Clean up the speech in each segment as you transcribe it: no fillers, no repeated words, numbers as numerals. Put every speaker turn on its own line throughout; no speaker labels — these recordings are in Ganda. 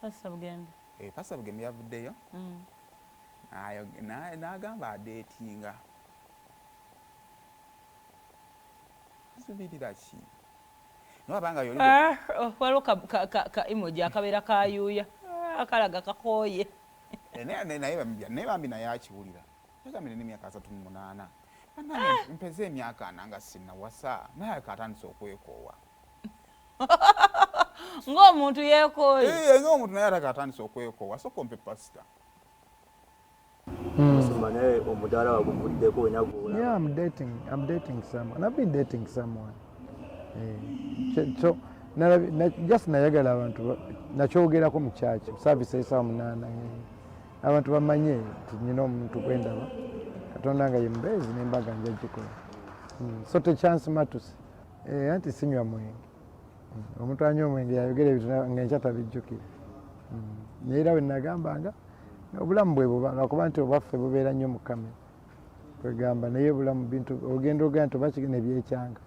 Paasita Bugembe.
Paasita Bugembe yavuddeyo n'agamba adeetinga asubirira ki nobanga yoli
waliwo ka emoji akabeera kayuuya akalaga kakooye
naye bambi naye akiwulira yagamire n'emyaka 38 bannange mpeze emyaka 4 nga sinnawasa naye akatandise okwekoowa
ng'omuntu yeekooye
ng'omuntu naye atakatandise okwekoowa so kompe Paasita.
Yeah, I'm dating someone. I've been dating someone. So, just nayagala abantu nakyogerako mu church service esa 8 abantu bamanye nyina omuntu kwendaba Katonda nga ye mbezi n'embaga njagikola. So te chance matters. Anti sinywa mwenge. Omuntu anywa omwenge yayogera ebintu ng'enkya tabijjukira. Neera bwe nagambanga obulamu bwe buba lwakuba nti obwaffe bubeera nnyo mu kamere kwegamba naye obulamu bintu ogenda ogamba nti oba kigenda ebyekyanga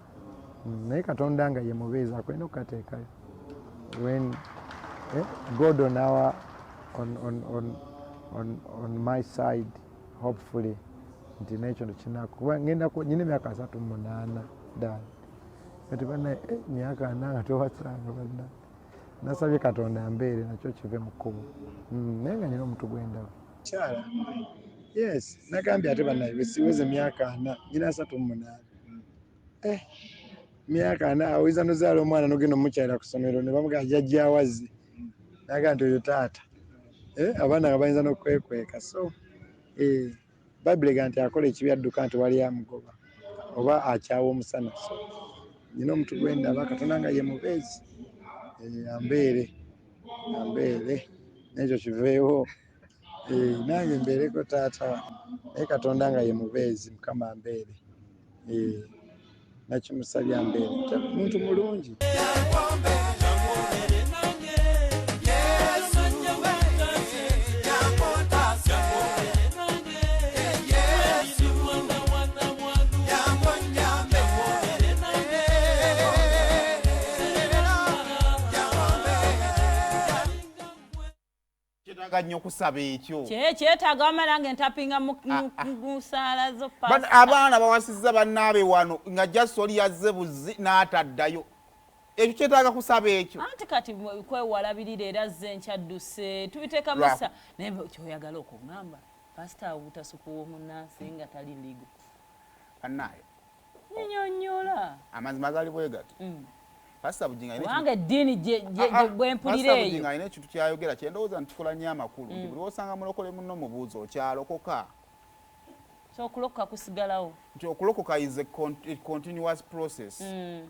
naye Katonda nga ye mubeezi akwenda okukateekayo when God on our on my side hopefully nti nekyo kinakuba ngenda nyina emyaka 38 ddala kati banna myaka 4 nga towasanga banna nasabye Katonda ambeere nakyo kive mu kkubo naye nga nyina omuntu gwendaba kyala yes nagambye ate bannaye besiweze myaka 4 nyina 38 myaka 4 awiza nozaala omwana nogenda omukyalira ku ssomero ne bamugamba jjajja wazze naga nti oyo taata abaana nga bayinza n'okwekweka so Bayibuli ega nti akola ekibi adduka nti wali amugoba oba akyawa omusana so nyina omuntu gwendaba Katonda nga ye mubeezi ambeere nekyo kiveewo nange mbeereko taata naye Katonda nga ye mubeezi Mukama ambeere nakimusabye ambeere muntu mulungi.
Nnyo okusaba ekyo
kyetaaga wamala ng'entapinga mu saala zo
abaana bawasizza bannaabe wano nga jasoli yazze buzzi n'ataddayo ekyo kyetaaga kusaba ekyo
anti kati kwewalabirira era zze nkyadduse tubiteeka musa naye kyoyagala okugamba Paasita obutasuka w'omunnansi nga tali ligo
bannaayo
nyinyonnyola
amazima gali bwe gati Paasita Bugembe
wange eddiini bwempulira eyo
Bugembe alina ekintu kyayogera kyendowooza nti tukola nnyo amakulu nti buli osanga mulokole munno mubuuza okyalokoka
so okulokoka kusigalawo
nti okulokoka is a continuous process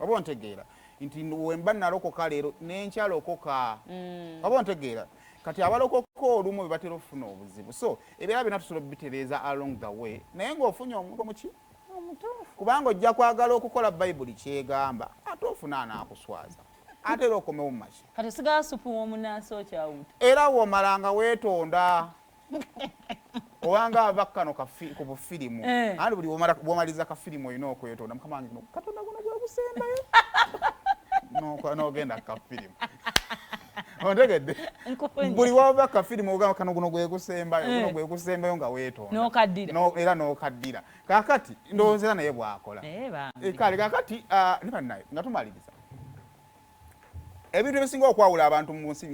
oba ontegeera nti wemba nalokoka leero nenkyalokoka oba ontegeera kati abalokoka olumu bwe batera okufuna obuzibu so ebyera byonna tusobola bitereeza along the way naye ng'ofunye omuntu muki kubanga ojja kwagala okukola Bayibuli kyegamba ate ofuna anaakuswaza ate era okomewo mu maki
kati osigala supu w'omunnansi okyawuta
era womalanga weetonda owanga abakkano ku bufirimu andi buli bwomaliza kafirimu olina okwetonda Mukama wange Katonda guno gwegusembayo n'ogenda kafirimu ontegedde buli waba kafirimu ogamba kano guno gwegusembayo nga weetonda era n'okaddira kakati ndowoozera naye bwakola kale kakati ne bannaye nga tumaliriza ebintu ebisinga okwawula abantu mu nsi